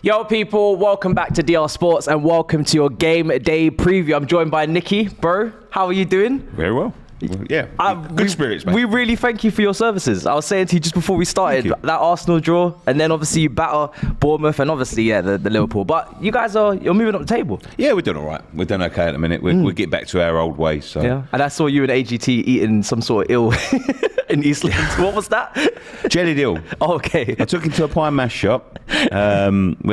Yo, people, welcome back to DR Sports and welcome to your game day preview. I'm joined by Nicky. Bro, how are you doing? Very well. Yeah, good spirits, man. We really thank you for your services. I was saying to you just before we started, that Arsenal draw, and then obviously you batter Bournemouth and obviously, the Liverpool. But you guys you're moving up the table. Yeah, we're doing all right. We're doing okay at the minute. We're getting back to our old ways. So. Yeah, and I saw you and AGT eating some sort of ill in East London. What was that? Jellied eel. Oh, okay. I took him to a pie and mash shop. We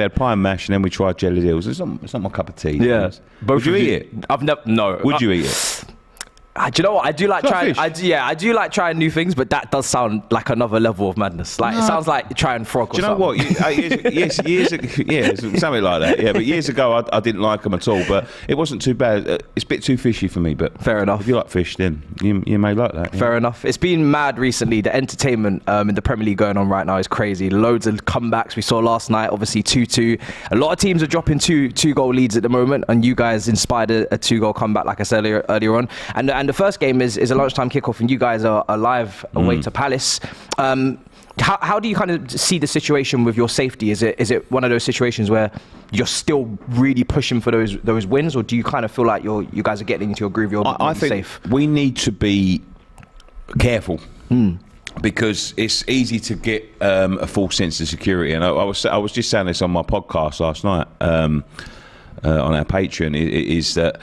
had pie and mash, and then we tried jellied eels. It's not my cup of tea. Yeah. Would you eat it? I've never. No. Would you eat it? Do you know what? I do like trying. Fish. I do like trying new things, but that does sound like another level of madness. Like it sounds like trying frog. Do you know what? Years something like that. Yeah, but years ago I didn't like them at all. But it wasn't too bad. It's a bit too fishy for me. But fair enough. If you like fish, then you may like that. Fair enough. It's been mad recently. The entertainment in the Premier League going on right now is crazy. Loads of comebacks. We saw last night, obviously 2-2. A lot of teams are dropping two goal leads at the moment, and you guys inspired a 2-goal comeback, like I said earlier on. And the first game is a lunchtime kickoff, and you guys are live away to Palace. How do you kind of see the situation with your safety? Is it one of those situations where you're still really pushing for those wins, or do you kind of feel like you guys are getting into your groove? I think safe? We need to be careful. Because it's easy to get a false sense of security, and I was just saying this on my podcast last night on our Patreon. Is that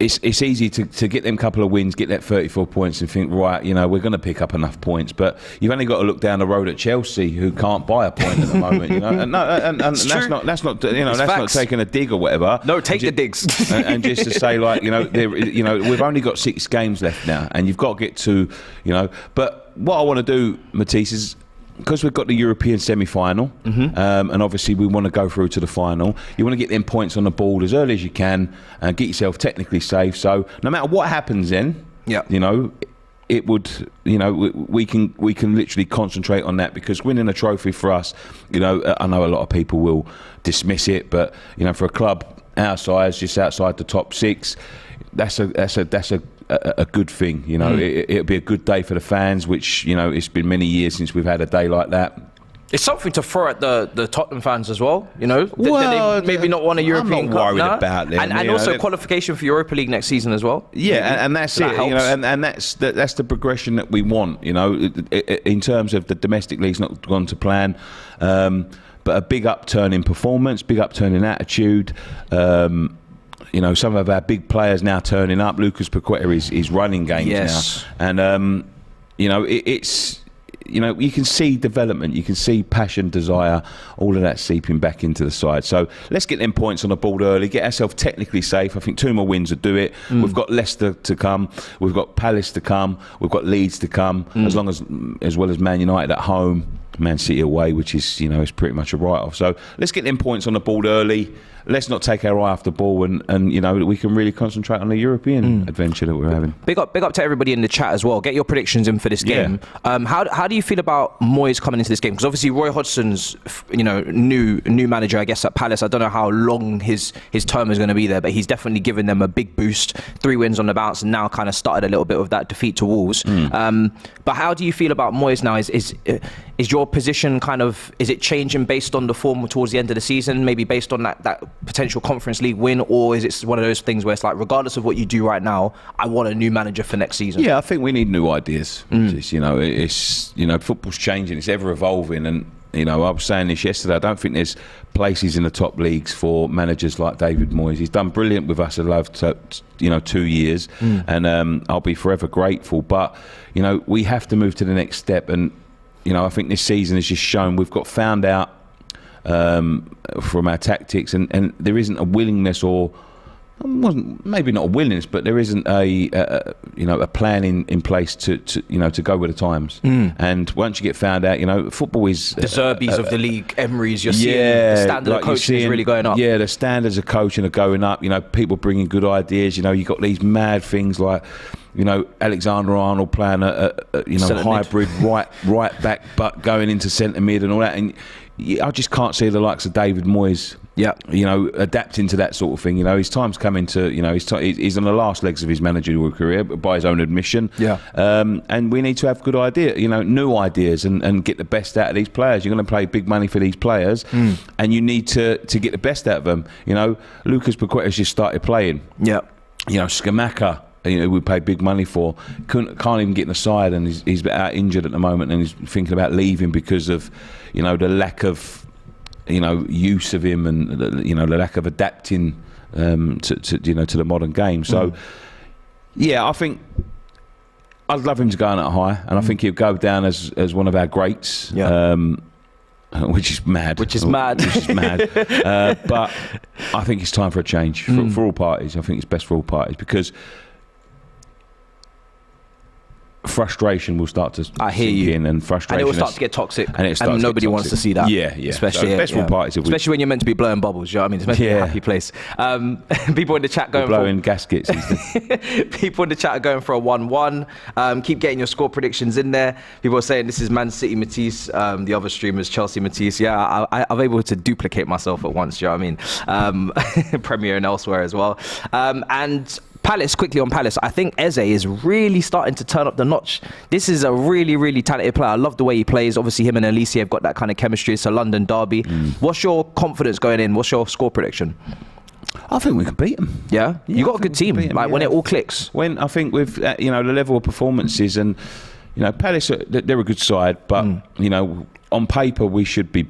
it's easy to get them couple of wins, get that 34 points, and think, right, we're going to pick up enough points. But you've only got to look down the road at Chelsea, who can't buy a point at the moment. And that's not taking a dig or whatever. No, take the digs. and just to say, like, we've only got 6 games left now, and you've got to get to, But what I want to do, Matisse, is, because we've got the European semi-final, and obviously we want to go through to the final, you want to get them points on the board as early as you can and get yourself technically safe. So no matter what happens then, it would, we can literally concentrate on that, because winning a trophy for us, I know a lot of people will dismiss it, but for a club our size, just outside the top 6, that's a good thing. It'll be a good day for the fans, which it's been many years since we've had a day like that. It's something to throw at the Tottenham fans as well. They maybe not want a European Cup. I'm not worried about them, and also qualification for Europa League next season as well. Yeah, and that's it. And that's the progression that we want. In terms of the domestic league's not gone to plan, but a big upturn in performance, big upturn in attitude. Some of our big players now turning up. Lucas Paqueta is running games now, and it's you can see development, you can see passion, desire, all of that seeping back into the side. So let's get them points on the board early, get ourselves technically safe. I think 2 more wins would do it. We've got Leicester to come, we've got Palace to come, we've got Leeds to come, as well as Man United at home, Man City away, which is is pretty much a write-off. So let's get them points on the board early. Let's not take our eye off the ball, and we can really concentrate on the European adventure that we're having. Big up to everybody in the chat as well. Get your predictions in for this game. How do you feel about Moyes coming into this game? Because obviously Roy Hodgson's new manager, I guess, at Palace. I don't know how long his term is going to be there, but he's definitely given them a big boost. 3 wins on the bounce, and now kind of started a little bit of that defeat to Wolves. But how do you feel about Moyes now? Is your position is it changing based on the form towards the end of the season? Maybe based on that potential Conference League win, or is it one of those things where it's like, regardless of what you do right now, I want a new manager for next season? Yeah, I think we need new ideas. It's football's changing, it's ever evolving, and I was saying this yesterday, I don't think there's places in the top leagues for managers like David Moyes. He's done brilliant with us the last 2 years, and I'll be forever grateful. But we have to move to the next step, and I think this season has just shown we've got found out from our tactics, and there isn't a willingness, or maybe not a willingness, but there isn't a plan in place to go with the times. And once you get found out, football is the Zerbis of the league, Emery's. You're seeing the standard of coaching is really going up. Yeah, the standards of coaching are going up. People bringing good ideas. You got these mad things like Alexander Arnold playing a hybrid right back, but going into centre mid and all that. And I just can't see the likes of David Moyes, adapting to that sort of thing. His time's coming to, he's on the last legs of his managerial career, by his own admission. And we need to have good ideas, new ideas, and get the best out of these players. You're going to pay big money for these players, and you need to get the best out of them. Lucas Paqueta's just started playing. Scamacca, we paid big money for, can't even get in the side, and he's out injured at the moment, and he's thinking about leaving because of the lack of use of him, and the lack of adapting to the modern game. So I think I'd love him to go on at high, and I think he'll go down as one of our greats. Which is mad. But I think it's time for a change for all parties. I think it's best for all parties, because frustration will start to sink in, and frustration, and it will start to get toxic, and nobody wants to see that. Especially so best for all parties. Especially when you're meant to be blowing bubbles. You know what I mean? It's meant to be a happy place. People in the chat going blowing gaskets. People in the chat are going for a 1-1. Keep getting your score predictions in there. People are saying this is Man City Matisse. The other streamers Chelsea Matisse. Yeah, I'm able to duplicate myself at once. You know what I mean? Premier and elsewhere as well. And Palace, quickly on Palace, I think Eze is really starting to turn up the notch. This is a really, really talented player. I love the way he plays. Obviously, him and Elise have got that kind of chemistry. It's a London derby. What's your confidence going in? What's your score prediction? I think we can beat them. Yeah? You got a good team, when it all clicks. When I think with the level of performances, and Palace, they're a good side, but on paper we should be.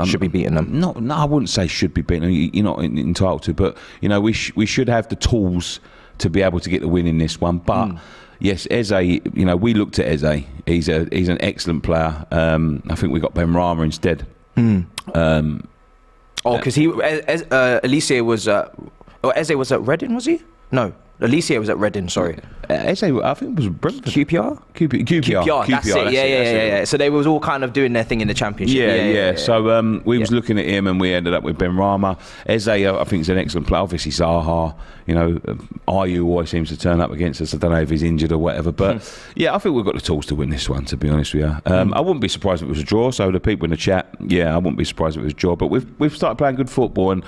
Should be beating them. No, I wouldn't say should be beating them. You're not entitled to, but we should have the tools to be able to get the win in this one. But yes, Eze, we looked at Eze. He's an excellent player. I think we got Ben Rama instead. Because Elise was Eze was at Reading, was he? No. Alicia was at Reading, sorry. I think it was Brentford. QPR, that's it. Yeah. So they was all kind of doing their thing in the Championship. Yeah. So we was looking at him, and we ended up with Ben Rama. Eze, I think, is an excellent player. Obviously Zaha, Ayew always seems to turn up against us. I don't know if he's injured or whatever, but I think we've got the tools to win this one, to be honest with you. I wouldn't be surprised if it was a draw. So the people in the chat, I wouldn't be surprised if it was a draw. But we've started playing good football, and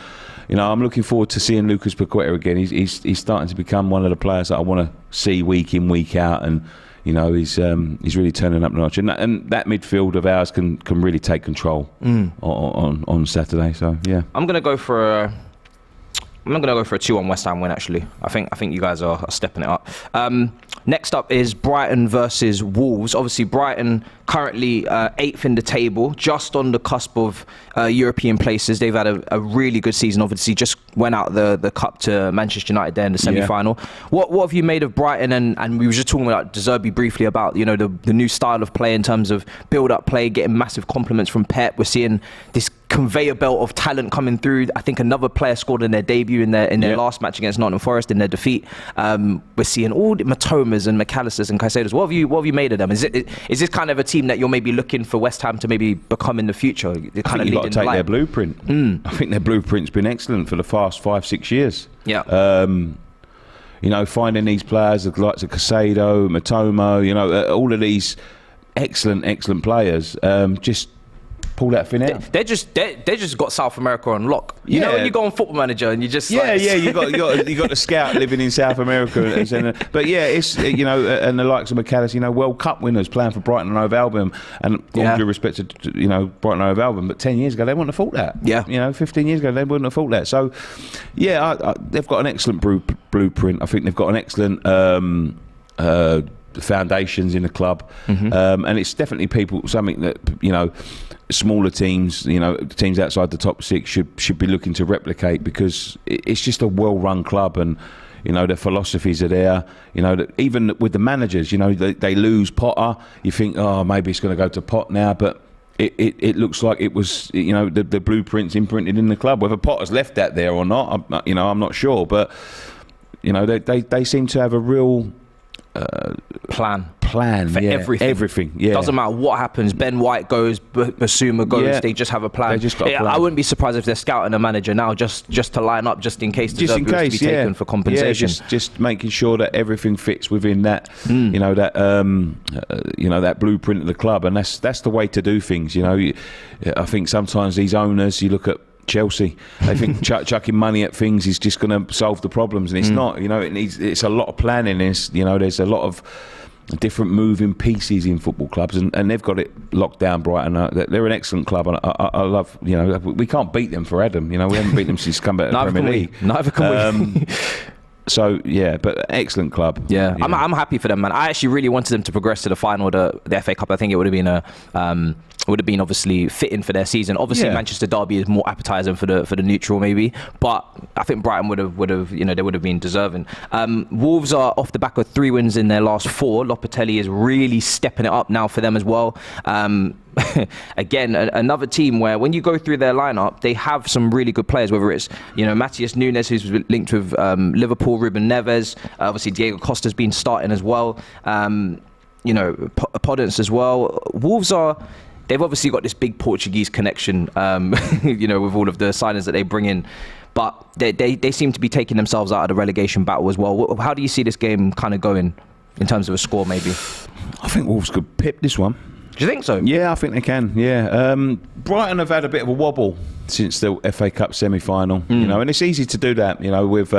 I'm looking forward to seeing Lucas Paqueta again. He's starting to become one of the players that I want to see week in, week out, and he's really turning up the notch. And that midfield of ours can really take control on Saturday. So I'm gonna go for a 2-1 West Ham win. Actually, I think you guys are stepping it up. Next up is Brighton versus Wolves. Obviously, Brighton currently 8th in the table, just on the cusp of European places. They've had a really good season. Obviously, just went out the cup to Manchester United there in the semi-final. What have you made of Brighton? And we were just talking about De Zerbi briefly about the new style of play in terms of build-up play, getting massive compliments from Pep. We're seeing this conveyor belt of talent coming through. I think another player scored in their debut in their last match against Nottingham Forest in their defeat. We're seeing all the Matomas and McAllisters and Caicedos. What have you made of them? Is this kind of a team that you're maybe looking for West Ham to maybe become in the future? I think you've got to take their blueprint. I think their blueprint's been excellent for the past 5-6 years. Finding these players like Caicedo, Matoma, all of these excellent players, just pull that fin out. They just got South America on lock. You know when you go on Football Manager and you just you got the scout living in South America, but it's and the likes of McAllister, World Cup winners playing for Brighton and Hove Albion, and all due respect to Brighton and Hove Albion, but 10 years ago they wouldn't have thought that. 15 years ago they wouldn't have thought that. So they've got an excellent blueprint. I think they've got an excellent foundations in the club, and it's definitely something that smaller teams, teams outside the top 6 should be looking to replicate, because it's just a well-run club, and their philosophies are there. That even with the managers, they lose Potter, you think, oh, maybe it's going to go to Pot now, but it looks like it was, the blueprints imprinted in the club. Whether Potter's left that there or not, I'm not sure, but they seem to have a real plan plan for everything. Yeah. Doesn't matter what happens. Ben White goes, Basuma goes. Yeah. They just have a plan. They just got a plan. I wouldn't be surprised if they're scouting a manager now just to line up, just in case there's to be taken for compensation. Yeah, just making sure that everything fits within that, that blueprint of the club, and that's the way to do things. I think sometimes these owners, you look at Chelsea, they think chucking money at things is just going to solve the problems, and it's not. It's a lot of planning. There's a lot of different moving pieces in football clubs, and they've got it locked down. Brighton, they're an excellent club, and I love. We can't beat them for Adam. We haven't beaten them since come back to the Premier League. Neither can we. So yeah, but excellent club. Yeah, I'm happy for them, man. I actually really wanted them to progress to the final, the FA Cup. I think it would have been obviously fitting for their season. Obviously, Manchester derby is more appetising for the neutral, maybe. But I think Brighton would have they would have been deserving. Wolves are off the back of 3 wins in their last 4. Lopetegui is really stepping it up now for them as well. Again, another team where when you go through their lineup, they have some really good players, whether it's Matheus Nunes, who's linked with Liverpool, Ruben Neves, obviously Diego Costa's been starting as well, Podence as well. Wolves they've obviously got this big Portuguese connection, with all of the signings that they bring in, but they seem to be taking themselves out of the relegation battle as well. How do you see this game kind of going in terms of a score, maybe? I think Wolves could pip this one. Do you think so? Yeah, I think they can. Yeah, Brighton have had a bit of a wobble since the FA Cup semi-final. And it's easy to do that. With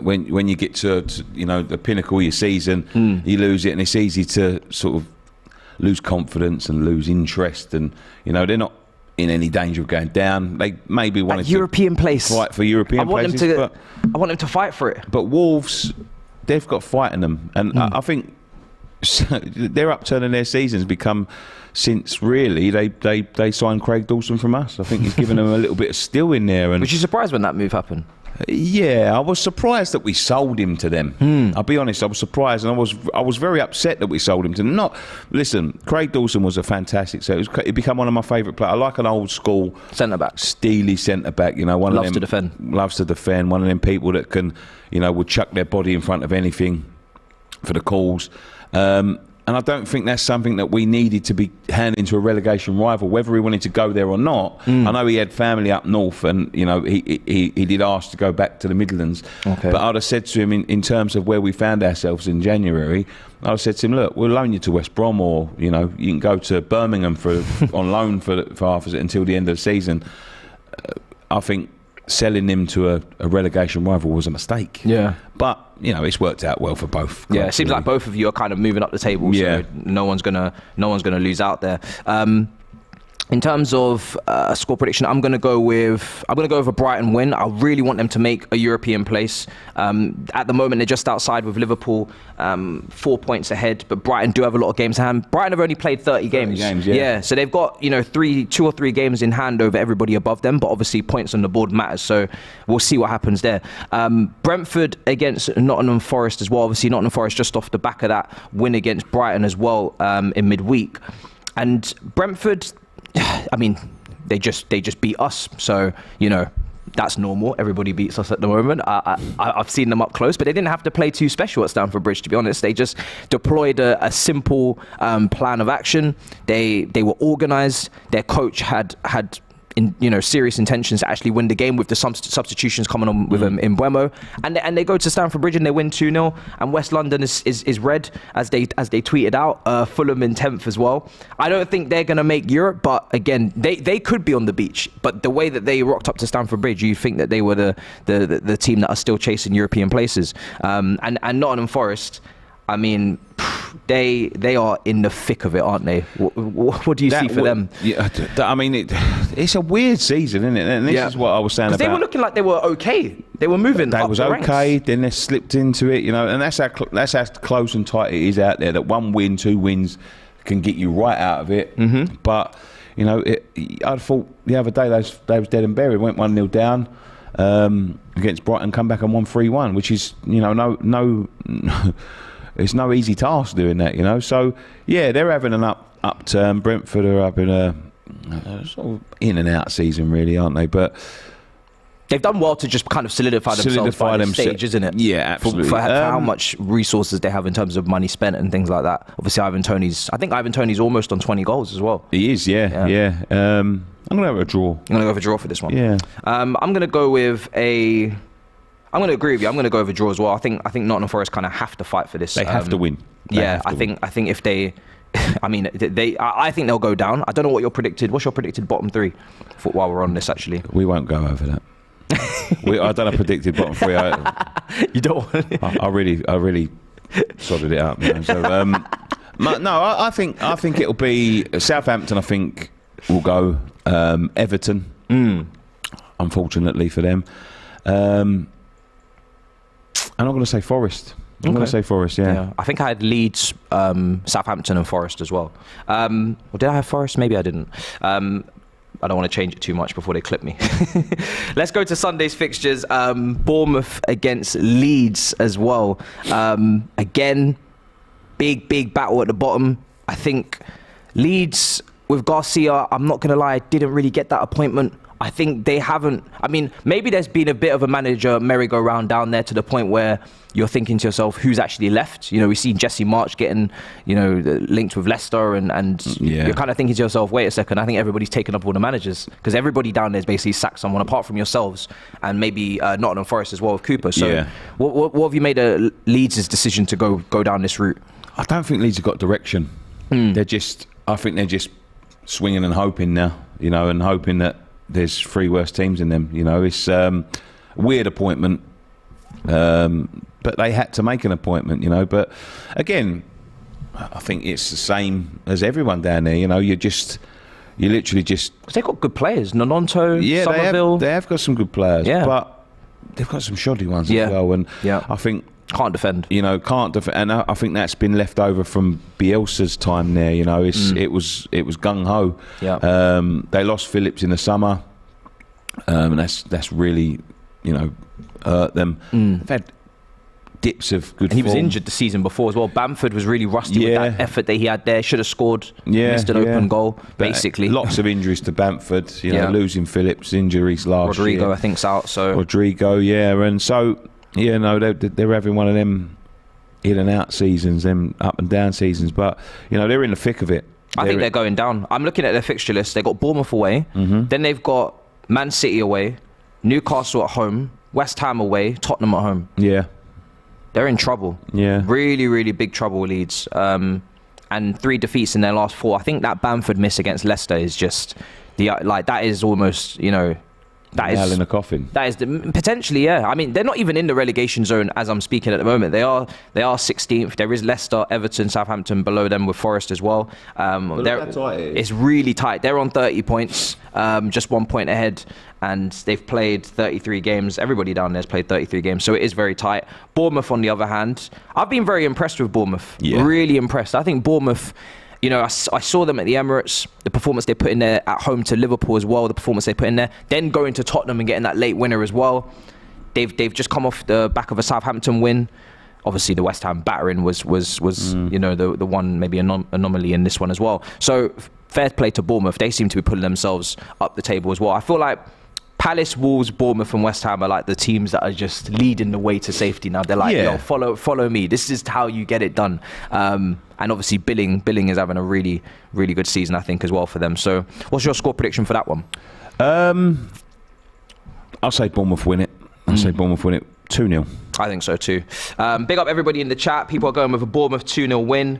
when you get to the pinnacle of your season, you lose it, and it's easy to sort of lose confidence and lose interest, and they're not in any danger of going down. They maybe wanted to European place, fight for European places. I want them to fight for it. But Wolves, they've got fight in them, and I think. Their upturn in their season's become since really they signed Craig Dawson from us. I think he's given them a little bit of steel in there. And was you surprised when that move happened? Yeah, I was surprised that we sold him to them. I'll be honest, I was surprised, and I was very upset that we sold him to them. Listen, Craig Dawson was a fantastic. So it became one of my favourite players. I like an old school centre back, steely centre back. One loves of them to defend. Loves to defend. One of them people that can, would chuck their body in front of anything for the cause. And I don't think that's something that we needed to be handing to a relegation rival, whether he wanted to go there or not. I know he had family up north, and he did ask to go back to the Midlands. Okay. But I'd have said to him, in terms of where we found ourselves in January, I'd have said to him, look, we'll loan you to West Brom, or you can go to Birmingham on loan for half of it until the end of the season. I think selling him to a relegation rival was a mistake. Yeah. But it's worked out well for both clubs. Yeah, it seems like both of you are kind of moving up the table. So no one's gonna lose out there. In terms of score prediction, I'm gonna go with a Brighton win. I really want them to make a European place. At the moment, they're just outside with Liverpool, 4 points ahead. But Brighton do have a lot of games in hand. Brighton have only played 30 games. Yeah, so they've got 2 or 3 games in hand over everybody above them. But obviously, points on the board matters. So we'll see what happens there. Brentford against Nottingham Forest as well. Obviously, Nottingham Forest just off the back of that win against Brighton as well in midweek, and Brentford. I mean, they just beat us, so that's normal. Everybody beats us at the moment. I've seen them up close, but they didn't have to play too special at Stamford Bridge, to be honest. They just deployed a simple plan of action. They were organised. Their coach had serious intentions to actually win the game with the substitutions coming on with them in Buemo, and they go to Stamford Bridge and they win 2-0. And West London is red, as they tweeted out. Fulham in 10th as well. I don't think they're going to make Europe, but again, they could be on the beach. But the way that they rocked up to Stamford Bridge, you think that they were the team that are still chasing European places. And Nottingham Forest, I mean, they are in the thick of it, aren't they? What do you see for them? Yeah, I mean, it's a weird season, isn't it? And this is what I was saying about. They were looking like they were okay. They were moving. They up was the okay. ranks. Then they slipped into it, and that's how close and tight it is out there. That 1 win, 2 wins can get you right out of it. Mm-hmm. But I thought the other day they was dead and buried. Went 1-0 down against Brighton, come back and won 3-1, which is no. It's no easy task doing that, So, yeah, they're having an upturn. Brentford are having a sort of in and out season, really, aren't they? But They've done well to just kind of solidify themselves by this stage, isn't it? Yeah, absolutely. For how much resources they have in terms of money spent and things like that. Obviously, I think Ivan Toney's almost on 20 goals as well. He is, yeah. I'm going to have a draw. I'm going to go for a draw for this one. Yeah. I'm going to go with I'm going to agree with you. I'm going to go with a draw as well. I think Nottingham Forest kind of have to fight for this. They have to win. I think if they... I mean, I think they'll go down. I don't know what your predicted... What's your predicted bottom three while we're on this, actually? We won't go over that. I done a predicted bottom three. You don't want it? I really sorted it out. You know? So I think it'll be Southampton. I think will go Everton. Unfortunately for them, and I'm going to say Forest. I'm going to say Forest. Yeah. I think I had Leeds, Southampton, and Forest as well. Or did I have Forest? Maybe I didn't. I don't want to change it too much before they clip me. Let's go to Sunday's fixtures. Bournemouth against Leeds as well. Again, big battle at the bottom. I think Leeds with Garcia, I'm not going to lie, didn't really get that appointment. I think they haven't. I mean, maybe there's been a bit of a manager merry-go-round down there to the point where you're thinking to yourself, who's actually left? You know, we've seen Jesse March getting, linked with Leicester, and you're kind of thinking to yourself, wait a second, I think everybody's taken up all the managers because everybody down there's basically sacked someone apart from yourselves and maybe Nottingham Forest as well with Cooper. So what have you made of Leeds' decision to go down this route? I don't think Leeds have got direction. I think they're just swinging and hoping now, and hoping that there's three worse teams in them. It's a weird appointment, but they had to make an appointment. But again, I think it's the same as everyone down there. You literally just. Because they've got good players, Nononto, Somerville. They have got some good players, but they've got some shoddy ones as well. And I think can't defend. Can't defend, and I think that's been left over from Bielsa's time there. It was gung ho. Yeah. They lost Phillips in the summer, and that's really hurt them. They've had dips of good. And he form. was injured the season before as well. Bamford was really rusty with that effort that he had there. Should have scored. Missed an open goal. Basically, lots of injuries to Bamford. Losing Phillips, injuries last year. Rodrigo, I think's out. So Rodrigo, and so. They're having one of them in and out seasons, them up and down seasons, but they're in the thick of it. I think they're going down. I'm looking at their fixture list. They've got Bournemouth away, then they've got Man City away, Newcastle at home, West Ham away, Tottenham at home. Yeah, they're in trouble. Yeah, really, really big trouble, Leeds. And 3 defeats in their last 4. I think that Bamford miss against Leicester is just that is almost that is nail in a coffin. That is potentially, yeah. I mean, they're not even in the relegation zone as I'm speaking at the moment. They are 16th. There is Leicester, Everton, Southampton below them with Forest as well. It's really tight. They're on 30 points, just 1 point ahead, and they've played 33 games. Everybody down there has played 33 games, so it is very tight. Bournemouth, on the other hand, I've been very impressed with Bournemouth. Yeah. Really impressed. I think Bournemouth. I saw them at the Emirates, the performance they put in there at home to Liverpool as well, the performance they put in there, then going to Tottenham and getting that late winner as well. They've just come off the back of a Southampton win. Obviously, the West Ham battering was the one maybe anomaly in this one as well. So fair play to Bournemouth. They seem to be pulling themselves up the table as well. I feel like Palace, Wolves, Bournemouth and West Ham are like the teams that are just leading the way to safety now. They're like, yo, follow me. This is how you get it done. And obviously Billing is having a really, really good season, I think, as well for them. So what's your score prediction for that one? I'll say Bournemouth win it. 2-0. I think so too. Big up everybody in the chat. People are going with a Bournemouth 2-0 win.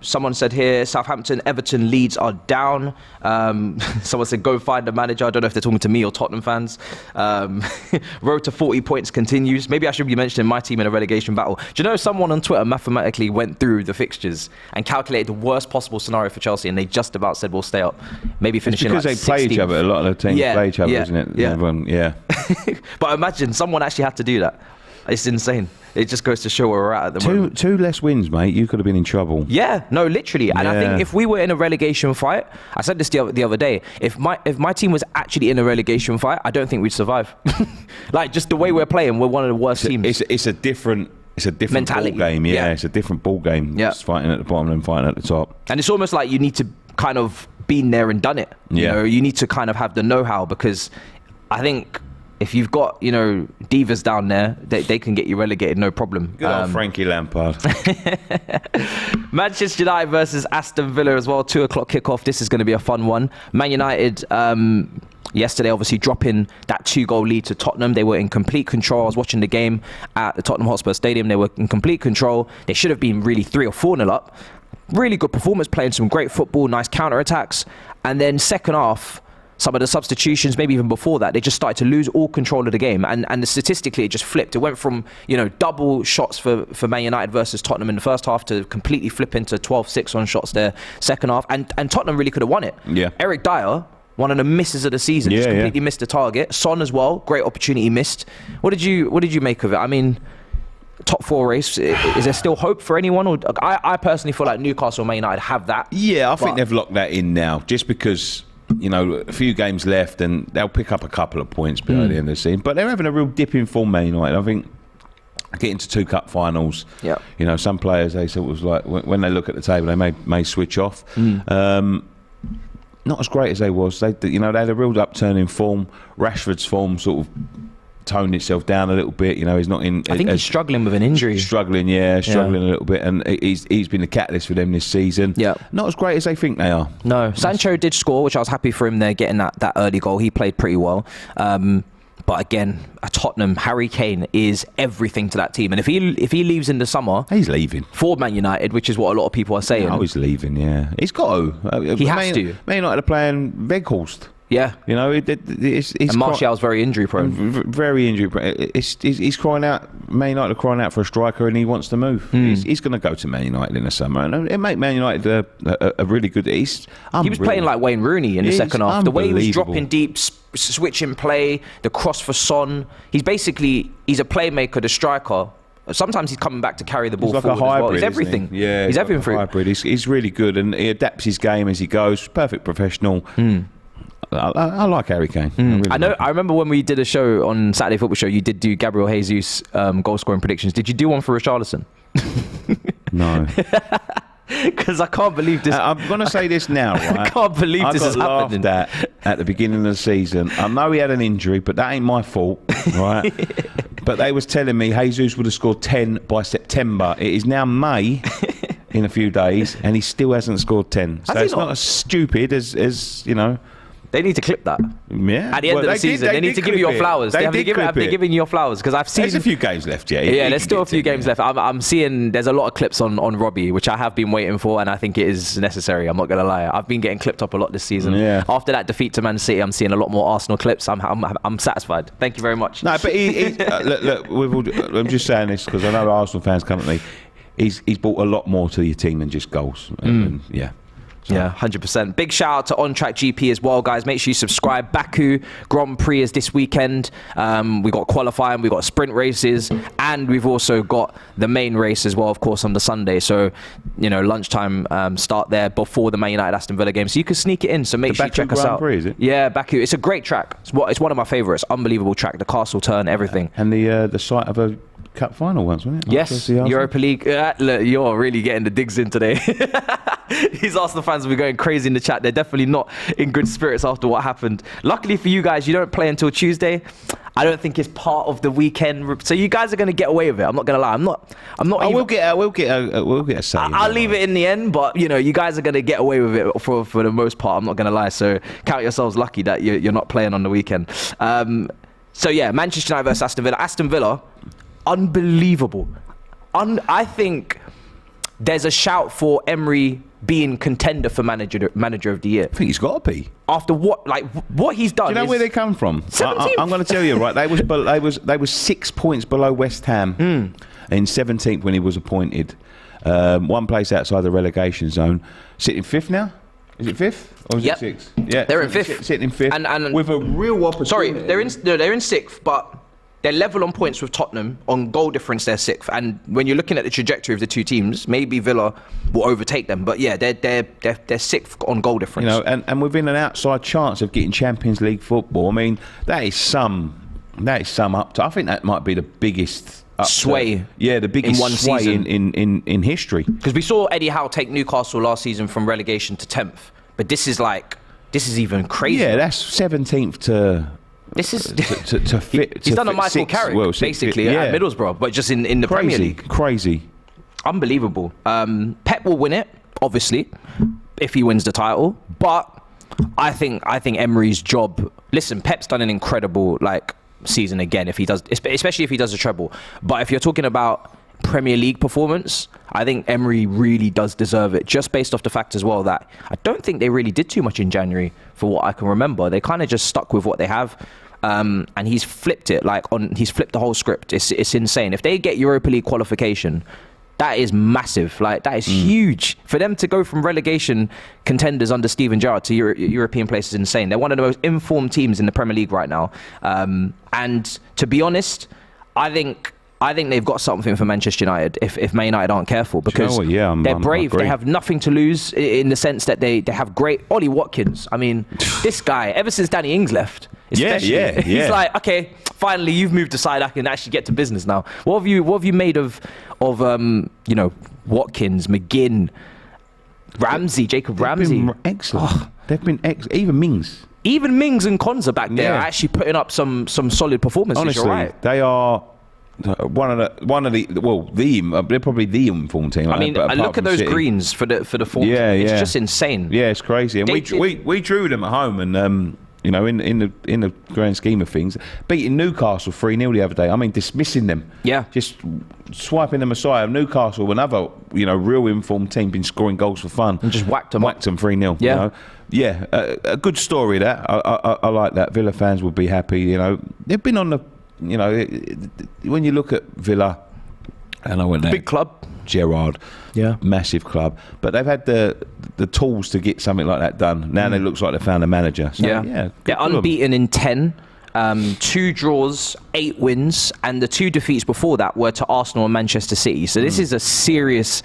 Someone said here, Southampton, Everton, Leeds are down. Someone said, go find a manager. I don't know if they're talking to me or Tottenham fans. Road to 40 points continues. Maybe I should be mentioning my team in a relegation battle. Do you know someone on Twitter mathematically went through the fixtures and calculated the worst possible scenario for Chelsea, and they just about said we'll stay up. Maybe finishing because like they play 16th. each other. A lot of the teams play each other, isn't it? Yeah. Everyone, But imagine someone actually had to do that. It's insane. It just goes to show where we're at the moment. 2 less wins, mate. You could have been in trouble. Yeah, no, literally. And I think if we were in a relegation fight, I said this the other day, if my team was actually in a relegation fight, I don't think we'd survive. Like, just the way we're playing, we're one of the worst teams. It's a different mentality. Ball game. Yeah, it's a different ball game. Just fighting at the bottom and fighting at the top. And it's almost like you need to kind of been there and done it. You know, you need to kind of have the know-how, because I think if you've got, divas down there, they can get you relegated, no problem. Good old Frankie Lampard. Manchester United versus Aston Villa as well, 2 o'clock kickoff. This is going to be a fun one. Man United, yesterday obviously dropping that 2-goal lead to Tottenham. They were in complete control. I was watching the game at the Tottenham Hotspur Stadium. They were in complete control. They should have been really 3 or 4-0 up. Really good performance, playing some great football, nice counter-attacks. And then second half, some of the substitutions, maybe even before that, they just started to lose all control of the game. And statistically, it just flipped. It went from, double shots for Man United versus Tottenham in the first half to completely flip into 12-6 on shots there second half. And Tottenham really could have won it. Yeah. Eric Dyer, one of the misses of the season, just completely missed the target. Son as well, great opportunity missed. What did you make of it? I mean, top 4 race, is there still hope for anyone? Or I personally feel like Newcastle and Man United have that. Yeah, I think they've locked that in now, just because, a few games left and they'll pick up a couple of points by the end of the season. But they're having a real dip in form, Man United. I think getting to 2 cup finals, some players, they sort of like, when they look at the table, they may switch off. Not as great as they was. They had a real upturn in form. Rashford's form sort of toned itself down a little bit. He's not in. I think he's struggling with an injury. Struggling a little bit, and he's been the catalyst for them this season. Yeah, not as great as they think they are. No, Sancho did score, which I was happy for him there, getting that early goal. He played pretty well. But again, at Tottenham, Harry Kane is everything to that team. And if he leaves in the summer, he's leaving for Man United, which is what a lot of people are saying. Oh, he's leaving. Yeah, he's got to. He has to. Man United are playing Weghorst. Yeah, and Martial's very injury prone. Very injury prone. He's crying out. Man United are crying out for a striker, and he wants to move. He's going to go to Man United in the summer, and it make Man United a really good. He was playing like Wayne Rooney in the second half. The way he was dropping deep, switching play, the cross for Son. He's a playmaker, the striker. Sometimes he's coming back to carry the ball like forward a hybrid, as well. He's everything. Yeah, he's everything for hybrid. He's really good, and he adapts his game as he goes. Perfect professional. I like Harry Kane. I remember when we did a show on Saturday Football Show, you did do Gabriel Jesus goal scoring predictions. Did you do one for Richarlison? No. Because I can't believe this. I'm going to say this now, right? I can't believe this is happening. I got laughed at the beginning of the season. I know he had an injury, but that ain't my fault, right? But they was telling me Jesus would have scored 10 by September. It is now May in a few days, and he still hasn't scored 10. So it's not as stupid as They need to clip that. Yeah. At the end of the season, they need to give you your flowers. Have they given you your flowers? Because I've seen. There's a few games left, yeah. Yeah, there's still a few games left. I'm seeing there's a lot of clips on Robbie, which I have been waiting for, and I think it is necessary. I'm not going to lie. I've been getting clipped up a lot this season. Yeah. After that defeat to Man City, I'm seeing a lot more Arsenal clips. I'm satisfied. Thank you very much. No, but look, I'm just saying this because I know Arsenal fans currently. He's brought a lot more to your team than just goals. And, yeah. So. Yeah, 100%. Big shout out to On Track GP as well, guys. Make sure you subscribe. Baku Grand Prix is this weekend. We got qualifying, we got sprint races, and we've also got the main race as well, of course, on the Sunday. So, lunchtime start there before the Man United Aston Villa game. So you can sneak it in. So make sure you check us out. Prix, is it? Yeah, Baku. It's a great track. It's one of my favourites. Unbelievable track. The castle turn, everything. And the site of a cup final once, wasn't it? Yes, Europa League. Look, you're really getting the digs in today. These Arsenal fans will be going crazy in the chat. They're definitely not in good spirits after what happened. Luckily for you guys, you don't play until Tuesday. I don't think it's part of the weekend, so you guys are going to get away with it. I'm not going to lie. I'm not. We'll get a say. I'll leave it in the end, but you guys are going to get away with it for the most part. I'm not going to lie. So count yourselves lucky that you're not playing on the weekend. So yeah, Manchester United versus Aston Villa. Aston Villa, unbelievable. I think there's a shout for Emery being contender for manager of the year. I think he's got to be. After what he's done. Do you know where they come from? I'm going to tell you, right? They was 6 points below West Ham in 17th when he was appointed. One place outside the relegation zone. Sitting fifth now. Is it fifth or is it sixth? Yeah, they're in fifth. Sitting in fifth, and with a real opportunity. Sorry, they're in sixth, but they're level on points with Tottenham. On goal difference, they're sixth. And when you're looking at the trajectory of the two teams, maybe Villa will overtake them. But yeah, they're sixth on goal difference. And within an outside chance of getting Champions League football. I mean, that is some up to. I think that might be the biggest sway. The biggest in one sway season in history. Because we saw Eddie Howe take Newcastle last season from relegation to 10th. But this is even crazy. Yeah, that's 17th to This is to fit. He's done a Michael Carrick basically at Middlesbrough, but just in the Premier League. Crazy, unbelievable. Pep will win it, obviously, if he wins the title. But I think Emery's job. Listen, Pep's done an incredible season again. If he does, especially if he does a treble. But if you're talking about Premier League performance, I think Emery really does deserve it, just based off the fact as well that I don't think they really did too much in January for what I can remember. They kind of just stuck with what they have, and he's flipped it. He's flipped the whole script. It's insane. If they get Europa League qualification, that is massive. That is huge for them to go from relegation contenders under Steven Gerrard to European places. Insane. They're one of the most informed teams in the Premier League right now, and to be honest, I think they've got something for Manchester United if Man United aren't careful, because they're brave. They have nothing to lose in the sense that they have great Ollie Watkins. I mean, this guy, ever since Danny Ings left, especially, he's like, okay, finally you've moved aside. I can actually get to business now. What have you made of Watkins, McGinn, Ramsey, Jacob Ramsey? Been excellent. They've been even Mings. Even Mings and Konza back there are actually putting up some solid performances. Honestly, you're right. They are they're probably the informed team. I mean, look at those greens for the form. It's just insane. Yeah, it's crazy. And we drew them at home, and in the grand scheme of things, beating Newcastle 3-0 the other day. I mean, dismissing them. Yeah, just swiping them aside. Newcastle, another real informed team, been scoring goals for fun, and just whacked them 3-0. Yeah, a good story. That I like that. Villa fans will be happy. They've been on the. When you look at Villa, and I went there, big club, Gerrard, massive club, but they've had the tools to get something like that done. Now it looks like they found a manager. So, they're unbeaten in 10, 2 draws, 8 wins, and the 2 defeats before that were to Arsenal and Manchester City. So this is a serious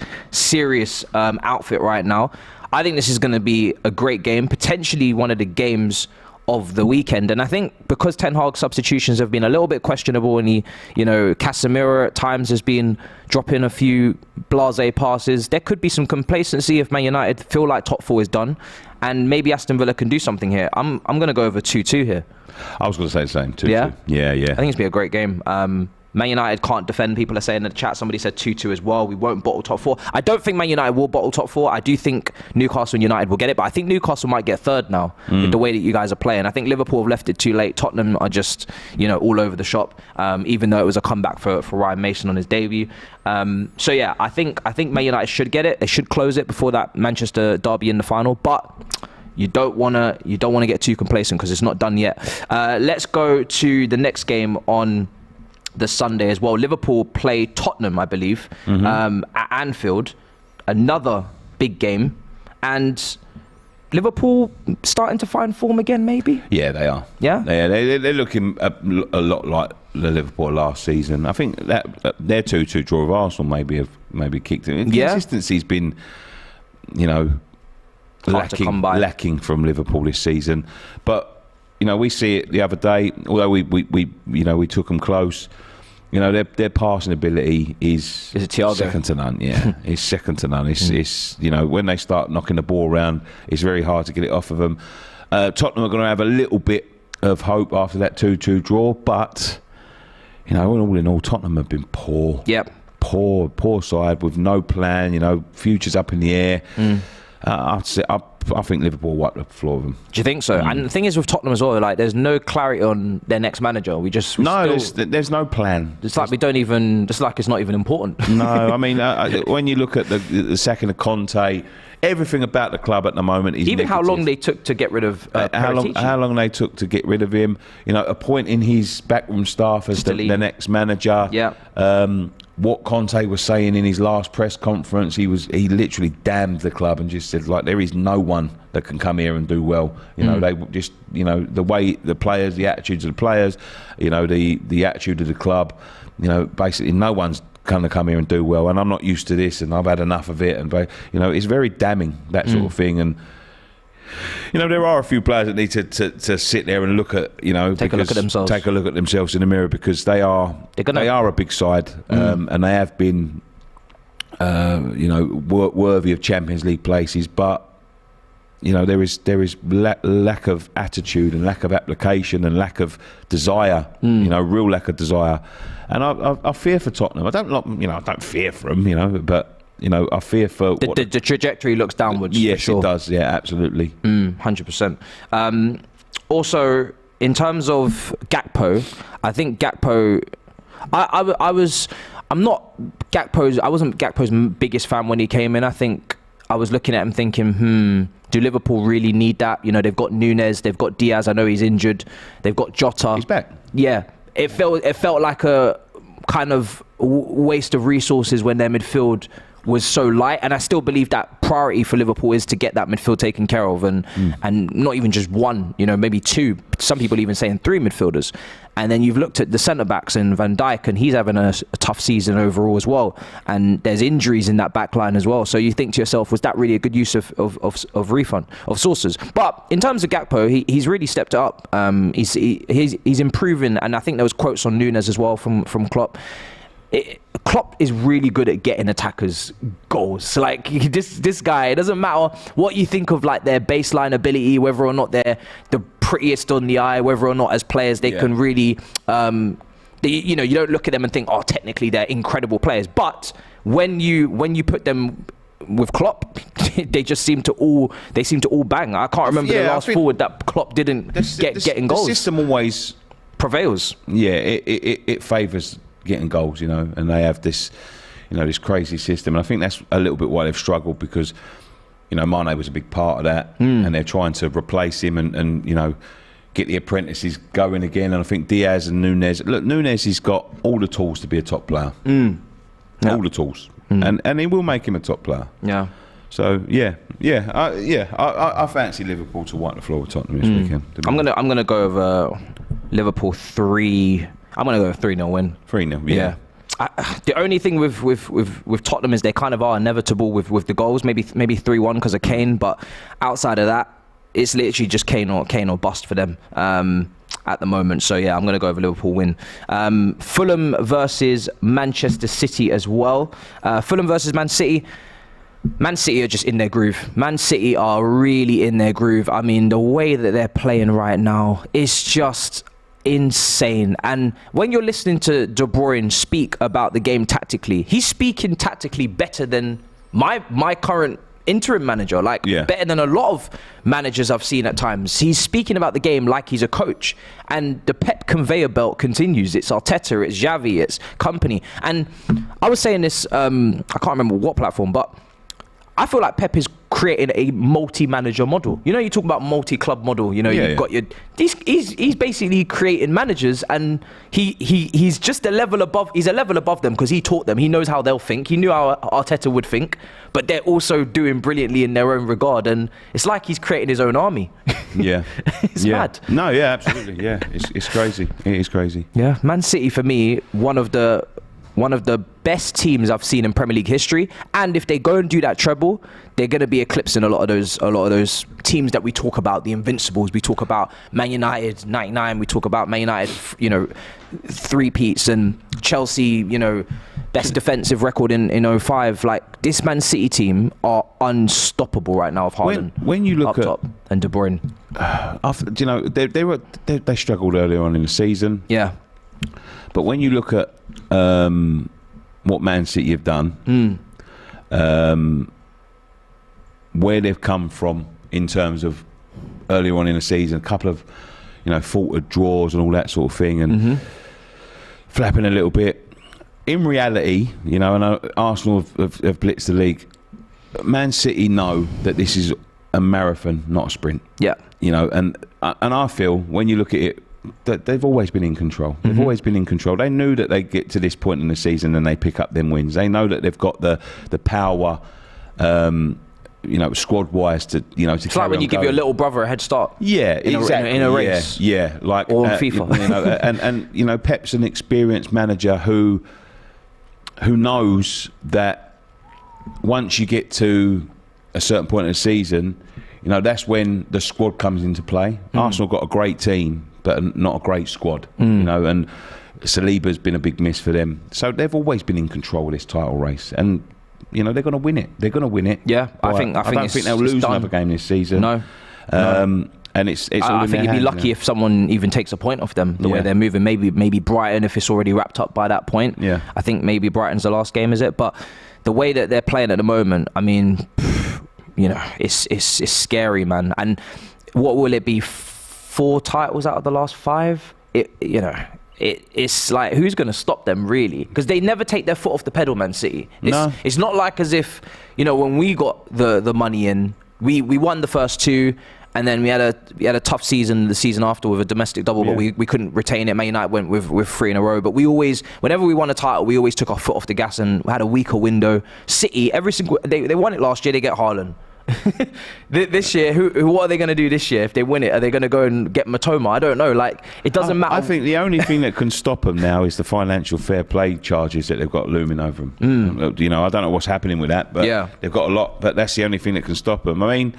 outfit right now. I think this is going to be a great game, potentially one of the games of the weekend. And I think because Ten Hag's substitutions have been a little bit questionable, and Casemiro at times has been dropping a few blasé passes, there could be some complacency if Man United feel like top 4 is done, and maybe Aston Villa can do something here. I'm going to go over 2-2 here. I was going to say the same, 2-2. Yeah? Yeah. I think it's going to be a great game. Man United can't defend. People are saying in the chat, somebody said 2-2 as well. We won't bottle top 4. I don't think Man United will bottle top 4. I do think Newcastle and United will get it, but I think Newcastle might get third now with the way that you guys are playing. I think Liverpool have left it too late. Tottenham are just, all over the shop, even though it was a comeback for Ryan Mason on his debut. I think Man United should get it. They should close it before that Manchester derby in the final, but you don't want to get too complacent because it's not done yet. Let's go to the next game on the Sunday as well. Liverpool play Tottenham, I believe, at Anfield. Another big game. And Liverpool starting to find form again, maybe? Yeah, they are. Yeah? They're looking a lot like the Liverpool last season. I think that their 2-2 draw of Arsenal maybe kicked it. Consistency's been, lacking from Liverpool this season. But we see it the other day. Although we took them close. Their passing ability is second to none. Yeah, it's second to none. It's when they start knocking the ball around, it's very hard to get it off of them. Tottenham are going to have a little bit of hope after that 2-2 draw, but all in all, Tottenham have been poor. Yep. Poor side with no plan. Futures up in the air. I think Liverpool wiped the floor of them. Do you think so? And the thing is with Tottenham as well, there's no clarity on their next manager. There's no plan. It's like it's not even important. No, I mean, when you look at the second of Conte, everything about the club at the moment is even negative. How long they took to get rid of how long they took to get rid of him. Appointing his backroom staff as the next manager. Yeah. What Conte was saying in his last press conference, he literally damned the club and just said, there is no one that can come here and do well. They just, the way the players, the attitudes of the players, the attitude of the club, basically no one's going to come here and do well. And I'm not used to this, and I've had enough of it. And it's very damning, that sort of thing. And there are a few players that need to sit there and look at, take a look at themselves in the mirror, because they are a big side, and they have been, worthy of Champions League places. But there is lack of attitude and lack of application and lack of desire. Real lack of desire. And I fear for Tottenham. I don't fear for them. But I fear for the trajectory looks downwards. Yes, for sure. It does. Yeah, absolutely. 100%. Also, in terms of Gakpo, I think Gakpo. I wasn't Gakpo's biggest fan when he came in. I think I was looking at him thinking, do Liverpool really need that? They've got Núñez, they've got Diaz. I know he's injured. They've got Jota. He's back. Yeah, it felt like a kind of waste of resources when their midfield was so light, and I still believe that priority for Liverpool is to get that midfield taken care of, and not even just one, maybe two. Some people even saying three midfielders. And then you've looked at the centre backs and Van Dijk, and he's having a tough season overall as well. And there's injuries in that back line as well. So you think to yourself, was that really a good use of sources? But in terms of Gakpo, he's really stepped up. He's improving, and I think there was quotes on Núñez as well from Klopp. Klopp is really good at getting attackers goals. Like this guy, it doesn't matter what you think of like their baseline ability, whether or not they're the prettiest on the eye, whether or not as players they can really, you don't look at them and think, oh, technically they're incredible players. But when you put them with Klopp, they seem to all bang. I can't remember the last forward that Klopp didn't getting goals. The system always prevails. Yeah, it favours getting goals, and they have this, this crazy system. And I think that's a little bit why they've struggled, because, Mane was a big part of that, and they're trying to replace him and get the apprentices going again. And I think Diaz and Núñez. Look, Núñez has got all the tools to be a top player. All the tools, and he will make him a top player. Yeah. So I fancy Liverpool to wipe the floor with Tottenham this weekend. I'm gonna go over Liverpool 3. I'm going to go a 3-0 win. 3-0, yeah. The only thing with Tottenham is they kind of are inevitable with the goals. Maybe 3-1 because of Kane, but outside of that, it's literally just Kane or bust for them at the moment. So yeah, I'm going to go over Liverpool win. Fulham versus Manchester City as well. Fulham versus Man City. Man City are just in their groove. Man City are really in their groove. I mean, the way that they're playing right now is just insane. And when you're listening to De Bruyne speak about the game tactically, he's speaking tactically better than my current interim manager, better than a lot of managers I've seen at times. He's speaking about the game like he's a coach, and the Pep conveyor belt continues. It's Arteta, it's Xavi, it's company. And I was saying this, I can't remember what platform, but I feel like Pep is creating a multi-manager model. You talk about multi-club model. You've got your. He's basically creating managers, and he's just a level above. He's a level above them because he taught them. He knows how they'll think. He knew how Arteta would think, but they're also doing brilliantly in their own regard. And it's like he's creating his own army. Yeah, it's mad. No, yeah, absolutely. Yeah, it's crazy. It is crazy. Yeah, Man City for me, one of the best teams I've seen in Premier League history, and if they go and do that treble, they're going to be eclipsing a lot of those teams that we talk about, the Invincibles. We talk about Man United 99. We talk about Man United, three-peats, and Chelsea, best defensive record in 05. Like, this Man City team are unstoppable right now. Of Haaland, when you look up top, and De Bruyne, they struggled earlier on in the season. Yeah, but when you look at what Man City have done, where they've come from in terms of earlier on in the season, a couple of faltered draws and all that sort of thing, and flapping a little bit. In reality, I know Arsenal have blitzed the league. Man City know that this is a marathon, not a sprint. Yeah, and I feel when you look at it, that they've always been in control. They've always been in control. They knew that they get to this point in the season and they pick up them wins. They know that they've got the power, squad-wise to It's like when you give your little brother a head start. Yeah, exactly. In a race. Yeah, like or on FIFA. And Pep's an experienced manager who knows that once you get to a certain point in the season, that's when the squad comes into play. Arsenal got a great team, but not a great squad, and Saliba's been a big miss for them. So they've always been in control of this title race. And they're going to win it. They're going to win it. Yeah, I don't think they'll lose another game this season. No. And it's all I think you'd be lucky if someone even takes a point off them the way they're moving. Maybe Brighton, if it's already wrapped up by that point. Yeah. I think maybe Brighton's the last game, is it? But the way that they're playing at the moment, I mean, it's scary, man. And what will it be? 4 titles out of the last 5? It's like, who's going to stop them, really? Because they never take their foot off the pedal, Man City. It's not like as if, when we got the money in, we won the first 2, and then we had a tough season the season after with a domestic double, but we couldn't retain it. Man United went with 3 in a row. But we always, whenever we won a title, we always took our foot off the gas and had a weaker window. City, they won it last year, they get Haaland. This year, what are they going to do this year if they win it? Are they going to go and get Matoma? I don't know. Like, it doesn't matter. I think the only thing that can stop them now is the financial fair play charges that they've got looming over them. I don't know what's happening with that, but they've got a lot. But that's the only thing that can stop them. I mean,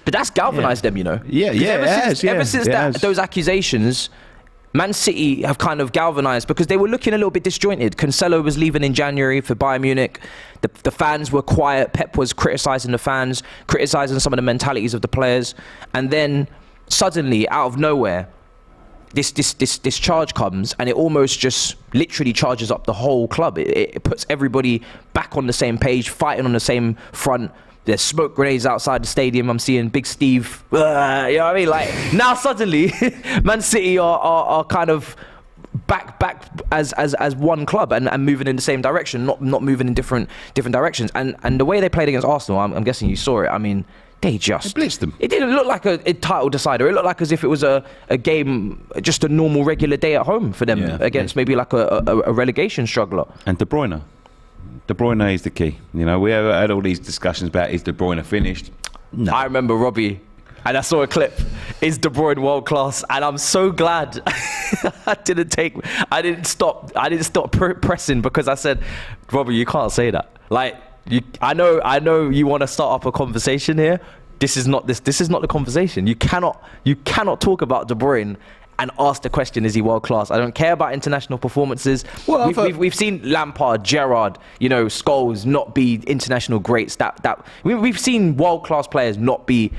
but that's galvanised them, Ever since those accusations, Man City have kind of galvanised, because they were looking a little bit disjointed. Cancelo was leaving in January for Bayern Munich. The fans were quiet. Pep was criticising the fans, criticising some of the mentalities of the players. And then suddenly, out of nowhere, this charge comes, and it almost just literally charges up the whole club. It puts everybody back on the same page, fighting on the same front. There's smoke grenades outside the stadium. I'm seeing Big Steve. You know what I mean? Like, now suddenly, Man City are kind of back as one club and moving in the same direction, not moving in different directions. And the way they played against Arsenal, I'm guessing you saw it. I mean, they blitzed them. It didn't look like a title decider. It looked like as if it was a game, just a normal regular day at home for them against maybe like a relegation struggler. And De Bruyne is the key. We have had all these discussions about, is De Bruyne finished? No. I remember Robbie, and I saw a clip, is De Bruyne world class? And I'm so glad I didn't stop pressing, because I said, Robbie, you can't say that. Like, I know you want to start up a conversation here. This is not the conversation. You cannot talk about De Bruyne and ask the question, is he world class? I don't care about international performances. Well, we've seen Lampard, Gerrard, Scholes not be international greats. We've seen world class players not be,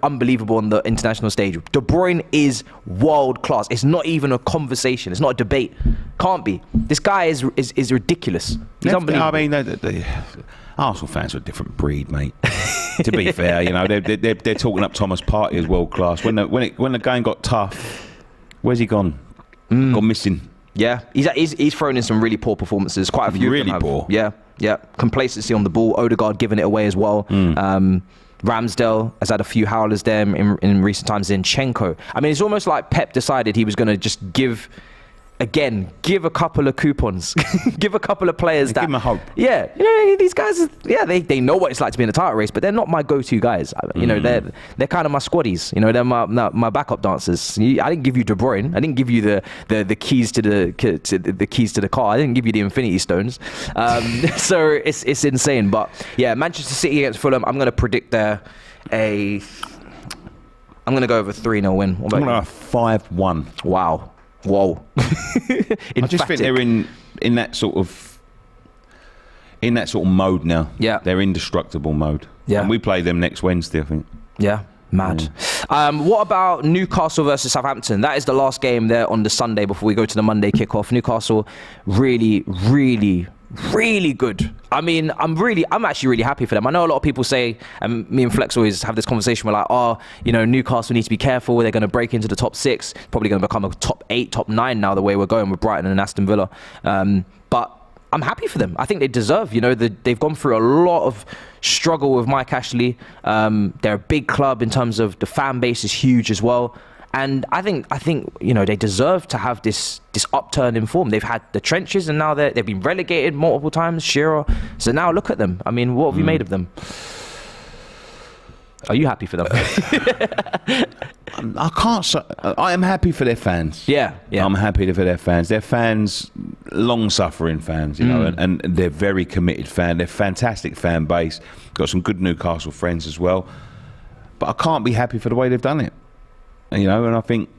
unbelievable on the international stage. De Bruyne is world class. It's not even a conversation. It's not a debate. Can't be. This guy is ridiculous. He's unbelievable. I mean, the Arsenal fans are a different breed, mate. To be fair, they're talking up Thomas Partey as world class. When the game got tough, where's he gone? Gone missing. Yeah, he's thrown in some really poor performances. Quite a few. Really poor. Yeah. Complacency on the ball. Odegaard giving it away as well. Ramsdale has had a few howlers there in recent times. Zinchenko. I mean, it's almost like Pep decided he was going to just give a couple of coupons, give a couple of players that give them a hope. Yeah, these guys, they know what it's like to be in a title race, but they're not my go-to guys. They're kind of my squaddies. They're my backup dancers. I didn't give you De Bruyne. I didn't give you the keys to the keys to the car. I didn't give you the Infinity Stones. So it's insane. But yeah, Manchester City against Fulham. I'm going to predict I'm going to go over 3-0 win. I'm going to go 5-1. Wow. Whoa. I just think they're in that sort of mode now. Yeah. They're indestructible mode. Yeah. And we play them next Wednesday, I think. Yeah. Mad. What about Newcastle versus Southampton? That is the last game there on the Sunday before we go to the Monday kickoff. Newcastle really, really, really good. I mean, I'm actually really happy for them. I know a lot of people say, and me and Flex always have this conversation, we're like, Newcastle needs to be careful. They're going to break into the top 6, probably going to become a top 8, top 9 now, the way we're going with Brighton and Aston Villa. But I'm happy for them. I think they deserve, they've gone through a lot of struggle with Mike Ashley. They're a big club in terms of the fan base is huge as well. And I think they deserve to have this upturn in form. They've had the trenches, and now they've been relegated multiple times. Shearer. So now look at them. I mean, what have you made of them? Are you happy for them? I can't say. I am happy for their fans. Yeah. I'm happy for their fans. Their fans, long-suffering fans, and they're very committed fan. They're fantastic fan base. Got some good Newcastle friends as well. But I can't be happy for the way they've done it. And I think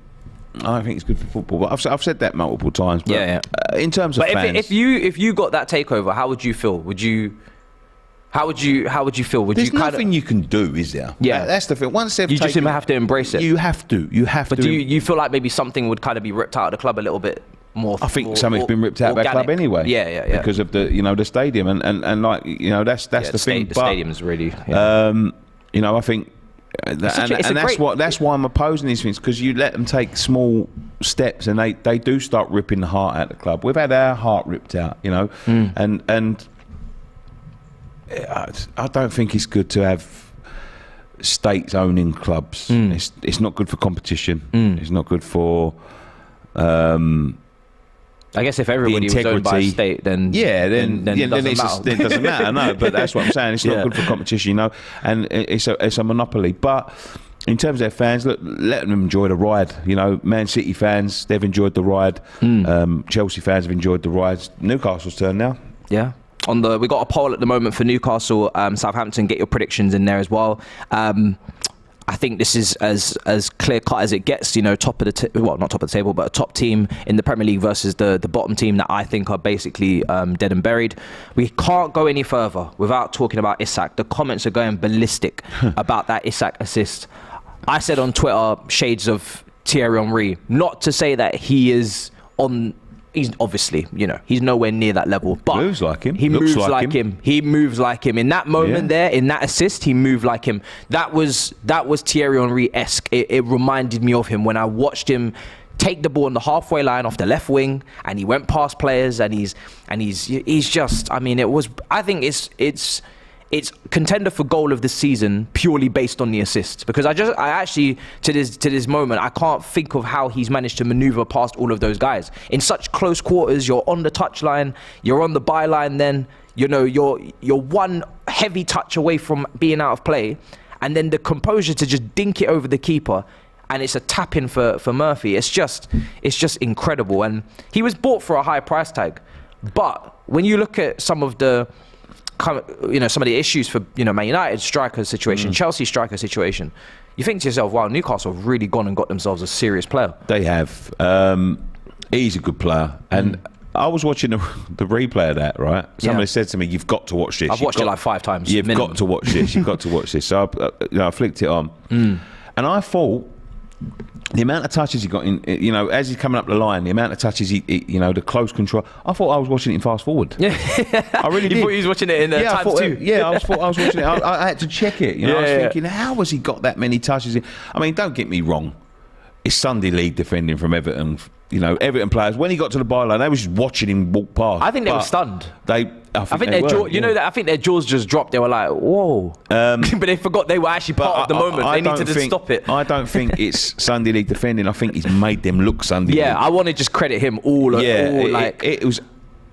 it's good for football. But I've said that multiple times. But in terms of fans, if you got that takeover, how would you feel? Would you How would you feel? Would There's you nothing you can do, is there? Yeah, that's the thing. Once they've you just have to embrace it. You have to. But do you feel like maybe something would kind of be ripped out of the club a little bit more? I think something's been ripped out of that club anyway. Yeah. Because of the stadium and like that's the thing. The stadium's really. I think. That's why I'm opposing these things, because you let them take small steps and they do start ripping the heart out of the club. We've had our heart ripped out, and I don't think it's good to have states owning clubs. It's not good for competition. It's not good for. I guess if everybody was owned by a state, then it doesn't matter. No, but that's what I'm saying. It's not good for competition, and it's a monopoly. But in terms of their fans, look, let them enjoy the ride. Man City fans, they've enjoyed the ride. Chelsea fans have enjoyed the ride. Newcastle's turn now. Yeah. We got a poll at the moment for Newcastle, Southampton. Get your predictions in there as well. I think this is as clear cut as it gets. Top of the not top of the table, but a top team in the Premier League versus the bottom team that I think are basically dead and buried. We can't go any further without talking about Isak. The comments are going ballistic about that Isak assist. I said on Twitter, shades of Thierry Henry. Not to say that he is on. He's obviously, he's nowhere near that level. But moves like him. He moves like him. He moves like him. In that moment there, in that assist, he moved like him. That was Thierry Henry-esque. It reminded me of him when I watched him take the ball on the halfway line off the left wing, and he went past players, and he's just. I think it's contender for goal of the season purely based on the assist, because I actually to this moment I can't think of how he's managed to maneuver past all of those guys in such close quarters. You're on the touchline, you're on the byline, then you're one heavy touch away from being out of play, and then the composure to just dink it over the keeper, and it's a tap in for Murphy. It's just incredible, and he was bought for a high price tag, but when you look at some of the issues for Man United striker situation, Chelsea striker situation, you think to yourself, wow, Newcastle have really gone and got themselves a serious player. They have. He's a good player, and I was watching the replay of that. Right, somebody said to me, "You've got to watch this." I've watched it like 5 times. You've got to watch this. You've got to watch this. So I flicked it on, and I thought, the amount of touches he got in, as he's coming up the line, the amount of touches the close control. I thought I was watching it in fast forward. Yeah, I really did. You thought he was watching it in times 2. I was watching it. I had to check it. I was thinking, how has he got that many touches in? I mean, don't get me wrong. It's Sunday League defending from Everton. Everton players, when he got to the byline, they were just watching him walk past. I think they were stunned. I think their jaw, I think their jaws just dropped. They were like, whoa. But they forgot they were actually part of the moment. They needed to stop it. I don't think it's Sunday League defending. I think he's made them look Sunday League. Yeah, I want to just credit him all. It was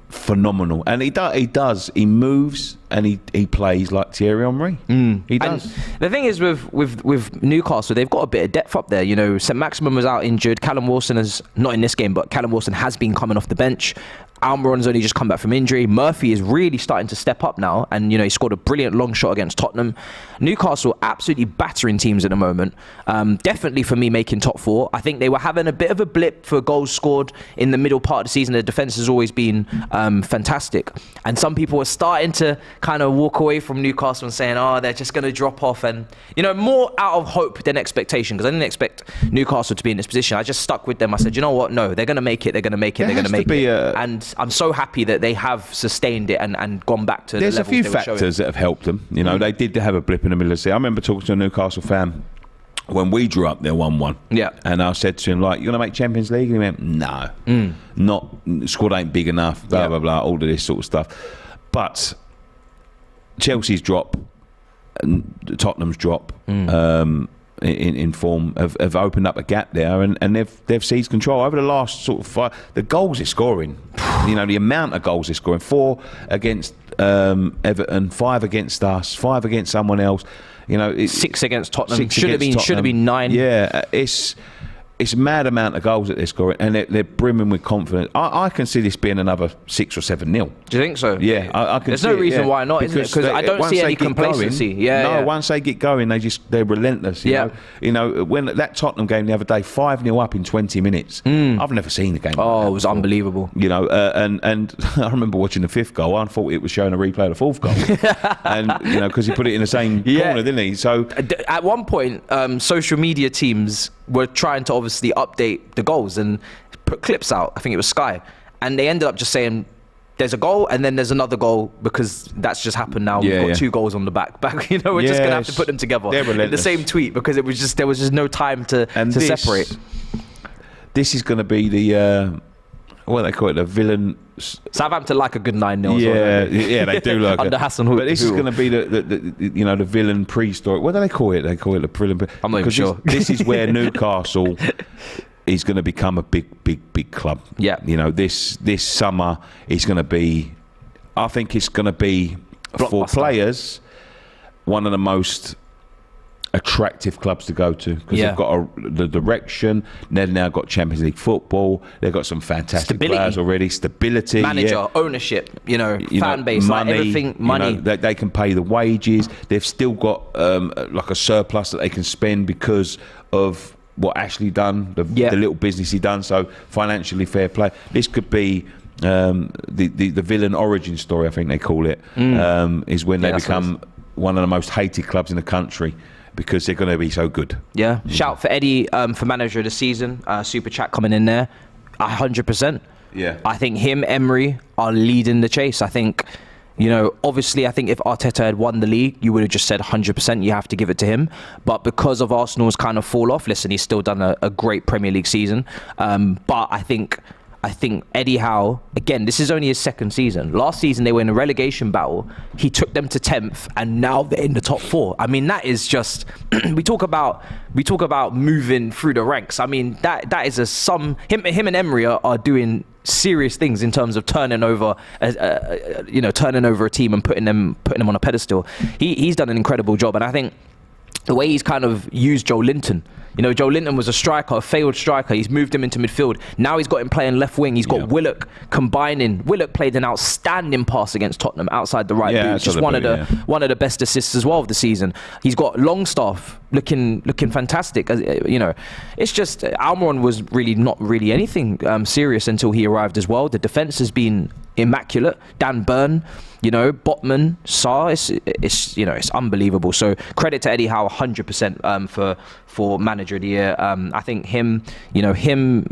phenomenal, and he does. He moves and he plays like Thierry Henry. He does. And the thing is with Newcastle, they've got a bit of depth up there. St. Maximin was out injured. Callum Wilson is not in this game, but Callum Wilson has been coming off the bench. Almiron's only just come back from injury. Murphy is really starting to step up now, and he scored a brilliant long shot against Tottenham. Newcastle absolutely battering teams at the moment. Definitely for me making top 4. I think they were having a bit of a blip for goals scored in the middle part of the season. The defence has always been fantastic, and some people were starting to kind of walk away from Newcastle and saying, oh, they're just going to drop off, and more out of hope than expectation, because I didn't expect Newcastle to be in this position. I just stuck with them. I said, you know what, no, they're going to make it, and I'm so happy that they have sustained it and gone back to the levels they were showing. There's a few factors that have helped them. They did have a blip in the middle of the season. I remember talking to a Newcastle fan when we drew up their 1-1. Yeah. And I said to him, you're going to make Champions League? And he went, no. Not, squad ain't big enough, blah, blah, blah, all of this sort of stuff. But Chelsea's drop, Tottenham's drop, in form have opened up a gap there, and they've seized control over the last sort of 5. The goals they're scoring, the amount of goals they're scoring: 4 against Everton, 5 against us, 5 against someone else. 6 against Tottenham. Should have been 9. Yeah, it's it's a mad amount of goals that they're scoring, and they're brimming with confidence. I can see this being another 6 or 7-0. Do you think so? Yeah, I can. There's no reason why not, isn't it? Because I don't see any complacency. Once they get going, they're relentless. You know, when that Tottenham game the other day, 5-0 up in 20 minutes. I've never seen a game. Oh, it was unbelievable. You know, and I remember watching the 5th goal. I thought it was showing a replay of the 4th goal, and you know, because he put it in the same corner, didn't he? So at one point, social media teams were trying to obviously update the goals and put clips out. I think it was Sky, and they ended up just saying there's a goal and then there's another goal because that's just happened now. We've got 2 goals on the back. You know, we're just gonna have to put them together in the same tweet because there was just no time to separate. This is going to be the what they call it, the villain. Southampton like a good 9-0. Yeah, they do like under it. Hassan. But this is going to be the you know, the villain pre-story. What do they call it? They call it the villain. I'm not even sure. This is where Newcastle is going to become a big club. Yeah. You know, this summer is going to be. I think it's going to be for players one of the most attractive clubs to go to because they've got the direction. They've now got Champions League football. They've got some fantastic players already. Stability, manager, ownership. You know, fan base, money, like everything. Money. You know, they can pay the wages. They've still got like a surplus that they can spend because of what Ashley done, the little business he done. So financially fair play. This could be. The villain origin story, I think they call it, is when they become one of the most hated clubs in the country because they're going to be so good. Yeah. Shout for Eddie for manager of the season. Super chat coming in there. 100%. Yeah. I think him, Emery are leading the chase. I think, you know, obviously I think if Arteta had won the league, you would have just said 100% you have to give it to him. But because of Arsenal's kind of fall off, listen, he's still done a great Premier League season. But I think Eddie Howe, again, this is only his 2nd season. Last season, they were in a relegation battle. He took them to 10th, and now they're in the top 4. I mean, that is just... we talk about moving through the ranks. I mean, that is him and Emery are doing serious things in terms of turning over a team and putting them on a pedestal. He's done an incredible job, and I think the way he's kind of used Joe Linton. You know, Joe Linton was a striker, a failed striker. He's moved him into midfield. Now he's got him playing left wing. He's got Willock combining. Willock played an outstanding pass against Tottenham outside the right boot. Just one of the best assists as well of the season. He's got Longstaff looking fantastic. You know, it's just Almiron was really not really anything serious until he arrived as well. The defense has been immaculate. Dan Burn, you know, Botman, Sarr, it's unbelievable. So credit to Eddie Howe 100% for manager of the year. I think him,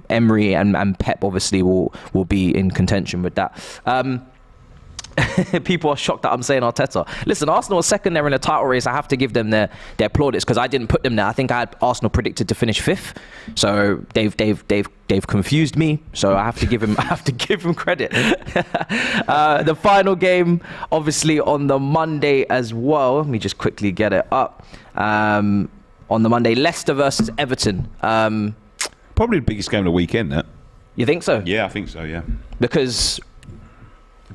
Emery and Pep obviously will be in contention with that. People are shocked that I'm saying Arteta. Listen, Arsenal are 2nd there in the title race. I have to give them their plaudits because I didn't put them there. I think I had Arsenal predicted to finish 5th, so they've confused me. So I have to give him credit. The final game, obviously on the Monday as well. Let me just quickly get it up. On the Monday, Leicester versus Everton. Probably the biggest game of the weekend. That. You think so? Yeah, I think so. Yeah. Because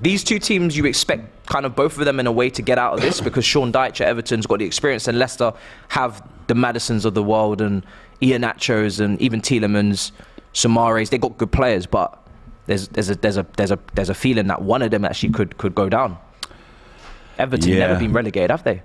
these 2 teams, you expect kind of both of them in a way to get out of this because Sean Dyche at Everton's got the experience and Leicester have the Madisons of the world and Iheanachos and even Tielemans, Soumares. They got good players, but there's a feeling that one of them actually could go down. Everton never been relegated, have they?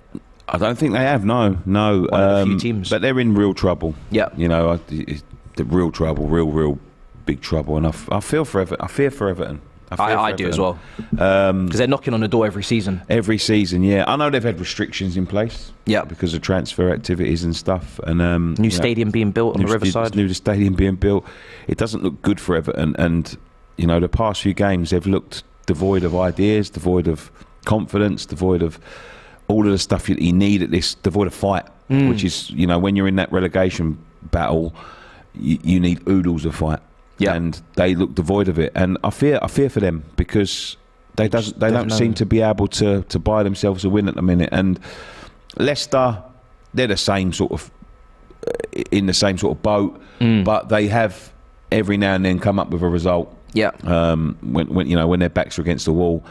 I don't think they have. No. One of the few teams, but they're in real trouble. Yeah. You know, the real trouble, real big trouble, and I feel for Everton. I fear for Everton. I do as well. Because they're knocking on the door every season. Every season, yeah. I know they've had restrictions in place. Yeah. Because of transfer activities and stuff. And new stadium being built on the Riverside. New stadium being built. It doesn't look good for Everton. And you know, the past few games they've looked devoid of ideas, devoid of confidence, devoid of all of the stuff you need at this, devoid of fight. Which is, you know, when you're in that relegation battle, you need oodles of fight. Yeah. And they look devoid of it, and I fear for them because they don't seem to be able to buy themselves a win at the minute. And Leicester, they're the same sort of in the same sort of boat, but they have every now and then come up with a result. Yeah. When their backs are against the wall,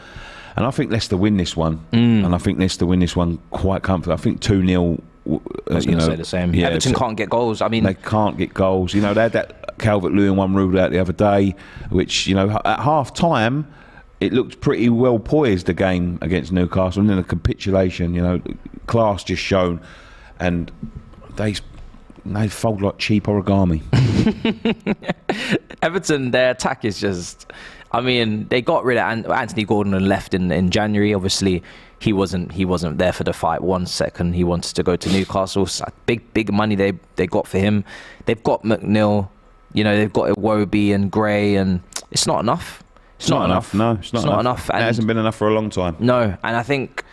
and I think Leicester win this one, and I think Leicester win this one quite comfortably. I think 2-0 I was going to say the same. Yeah, Everton can't get goals. I mean, they can't get goals. You know, they had that Calvert-Lewin one ruled out the other day, which, you know, at half time it looked pretty well poised, the game against Newcastle, and then a capitulation. You know, class just shown, and they fold like cheap origami. Everton, their attack is just, I mean, they got rid of Anthony Gordon and left in January. Obviously, he wasn't there for the fight 1 second. He wanted to go to Newcastle. So big money they got for him. They've got McNeil, you know, they've got Iwobi and Gray, and it's not enough. It's not enough. No, it's not enough. And it hasn't been enough for a long time. No, and I think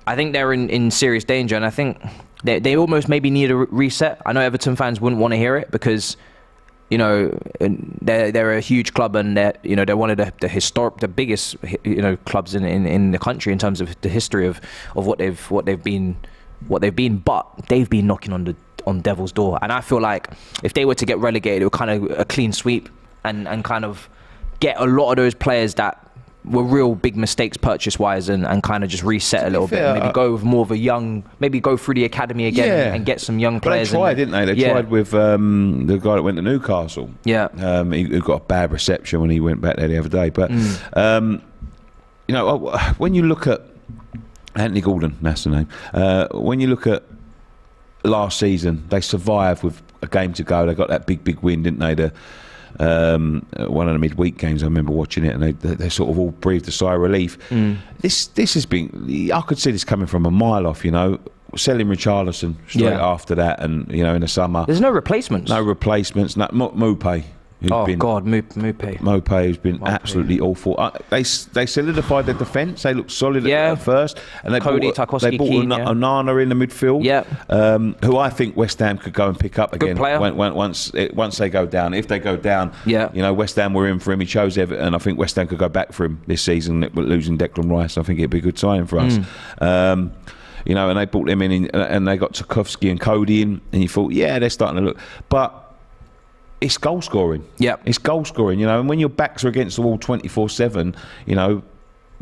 they're in serious danger, and I think they almost maybe need a reset. I know Everton fans wouldn't want to hear it because, you know, they're a huge club, and they're one of the biggest, you know, clubs in the country in terms of the history of what they've been. But they've been knocking on Devil's door, and I feel like if they were to get relegated, it would kind of a clean sweep and kind of get a lot of those players that were real big mistakes purchase-wise and kind of just reset a little bit. Maybe go with more of a young, maybe go through the academy again and get some young players. But they tried, didn't they? They tried with the guy that went to Newcastle. Yeah. He got a bad reception when he went back there the other day. But, you know, when you look at Anthony Gordon, that's the name. When you look at last season, they survived with a game to go. They got that big win, didn't they? One of the midweek games, I remember watching it, and they sort of all breathed a sigh of relief. This has been, I could see this coming from a mile off, you know, selling Richarlison straight after that, and, you know, in the summer. There's no replacements. Mopé. Mopé has been absolutely awful. They solidified their defence. They looked solid at first, and they brought Onana in the midfield. Who I think West Ham could go and pick up again. Good player. Once they go down. If they go down, you know, West Ham were in for him. He chose Everton. I think West Ham could go back for him this season. Losing Declan Rice, I think it'd be a good sign for us. You know, and they brought them in, and they got Tarkowski and Cody in, and you thought, yeah, they're starting to look, but it's goal scoring. It's goal scoring, you know, and when your backs are against the wall 24/7, you know,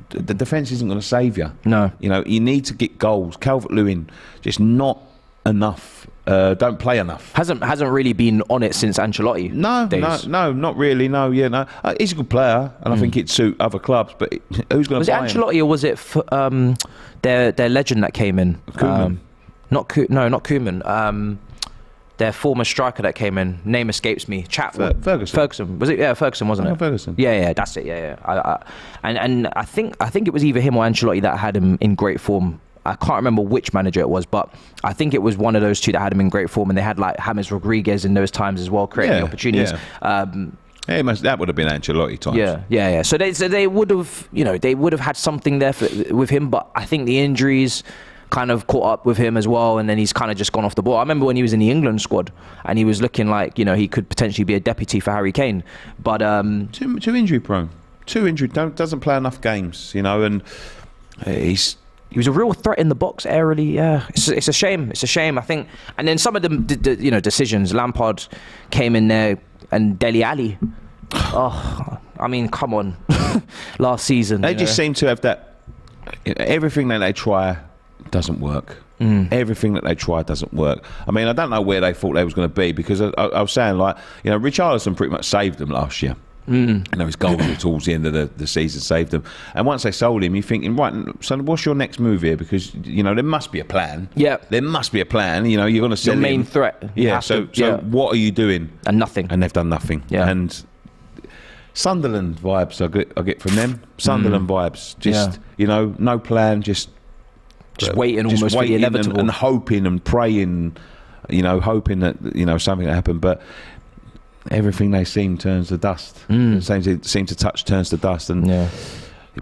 the defence isn't going to save you. No. You know, you need to get goals. Calvert-Lewin, just not enough. Don't play enough. Hasn't really been on it since Ancelotti. No, not really. No, he's a good player, and I think it'd suit other clubs. But who's going to buy him? Was it Ancelotti, or was it their legend that came in? Koeman. Not Koeman. Their former striker that came in, name escapes me. Ferguson. Was it? Yeah, Ferguson, wasn't it? Ferguson. Yeah, that's it. And I think it was either him or Ancelotti that had him in great form. I can't remember which manager it was, but I think it was one of those two that had him in great form, and they had like James Rodriguez in those times as well, creating opportunities. That would have been Ancelotti times. Yeah. So they would have, you know, had something there with him, but I think the injuries kind of caught up with him as well, and then he's kind of just gone off the ball. I remember when he was in the England squad and he was looking like, you know, he could potentially be a deputy for Harry Kane, but too injury prone, doesn't play enough games, you know, and he was a real threat in the box aerially. It's a shame, I think. And then some of the you know, decisions, Lampard came in there, and Dele Alli, I mean, come on. Last season they just seem to have that, everything that they try doesn't work. Everything that they try doesn't work. I mean, I don't know where they thought they was going to be, because I was saying, like, you know, Richarlison pretty much saved them last year. You know, his goals towards the end of the season saved them. And once they sold him, you're thinking, right, so what's your next move here? Because, you know, there must be a plan. There must be a plan. You know, you're going to sell your main him. Threat. So what are you doing? And nothing. And they've done nothing. And Sunderland vibes I get from them. Sunderland vibes. Just, you know, no plan, just waiting almost for the inevitable. And hoping and praying, you know, hoping that, you know, something will happen. But everything they seem turns to dust. Seem to touch turns to dust, and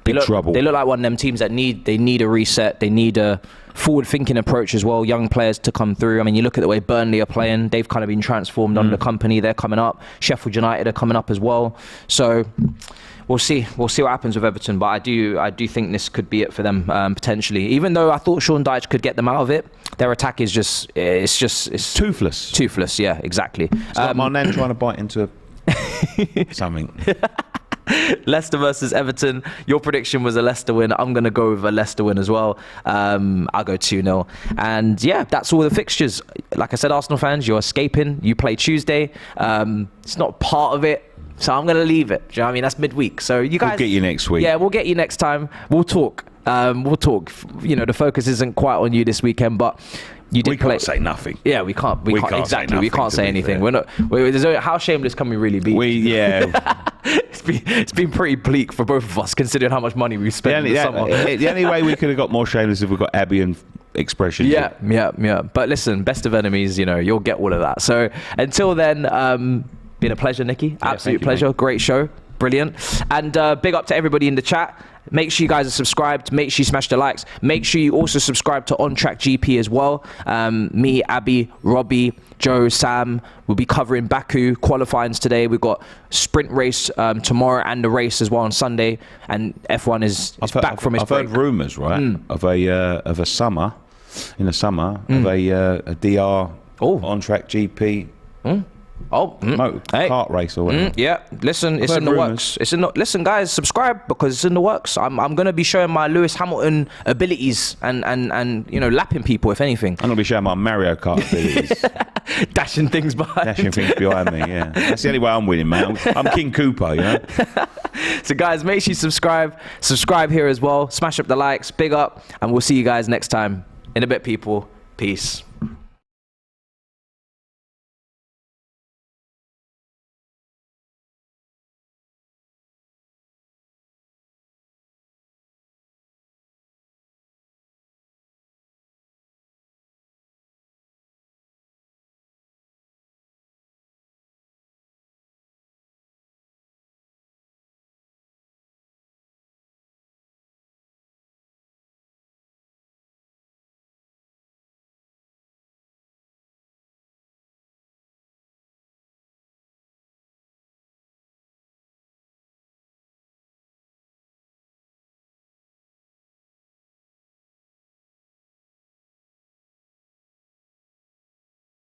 big trouble. They look like one of them teams that need a reset. They need a forward-thinking approach as well. Young players to come through. I mean, you look at the way Burnley are playing. They've kind of been transformed under the company. They're coming up. Sheffield United are coming up as well. So we'll see what happens with Everton. But I do think this could be it for them, potentially. Even though I thought Sean Dyche could get them out of it, their attack is just it's toothless. Toothless, yeah, exactly. It's like my nan trying to bite into something. Leicester versus Everton. Your prediction was a Leicester win. I'm going to go with a Leicester win as well. I'll go 2-0. And yeah, that's all the fixtures. Like I said, Arsenal fans, you're escaping. You play Tuesday. It's not part of it. So I'm going to leave it. Do you know what I mean? That's midweek. So you guys... We'll get you next week. Yeah, we'll get you next time. We'll talk. You know, the focus isn't quite on you this weekend, but... We can't say nothing. Yeah, we can't. We can't exactly. We can't say anything. How shameless can we really be? It's been pretty bleak for both of us, considering how much money we've spent in the summer. The only way we could have got more shameless if we got Abby and expressions. Yeah. But listen, best of enemies. You know, you'll get all of that. So until then, been a pleasure, Nicky. Absolute pleasure. Mate. Great show. Brilliant. And big up to everybody in the chat. Make sure you guys are subscribed. Make sure you smash the likes. Make sure you also subscribe to On Track GP as well. Me, Abby, Robbie, Joe, Sam will be covering Baku qualifyings today. We've got sprint race tomorrow and the race as well on Sunday. And F1 is back from its break. I've heard rumours, right, of a summer, in the summer, of a DR On Track GP. Kart race or whatever. Yeah, listen, it's in the works. Listen, guys, subscribe because it's in the works. I'm going to be showing my Lewis Hamilton abilities and you know, lapping people, if anything. I'm going to be showing my Mario Kart abilities. Dashing things behind me, yeah. That's the only way I'm winning, man. I'm King Koopa, you know. So, guys, make sure you subscribe here as well. Smash up the likes, big up, and we'll see you guys next time. In a bit, people. Peace.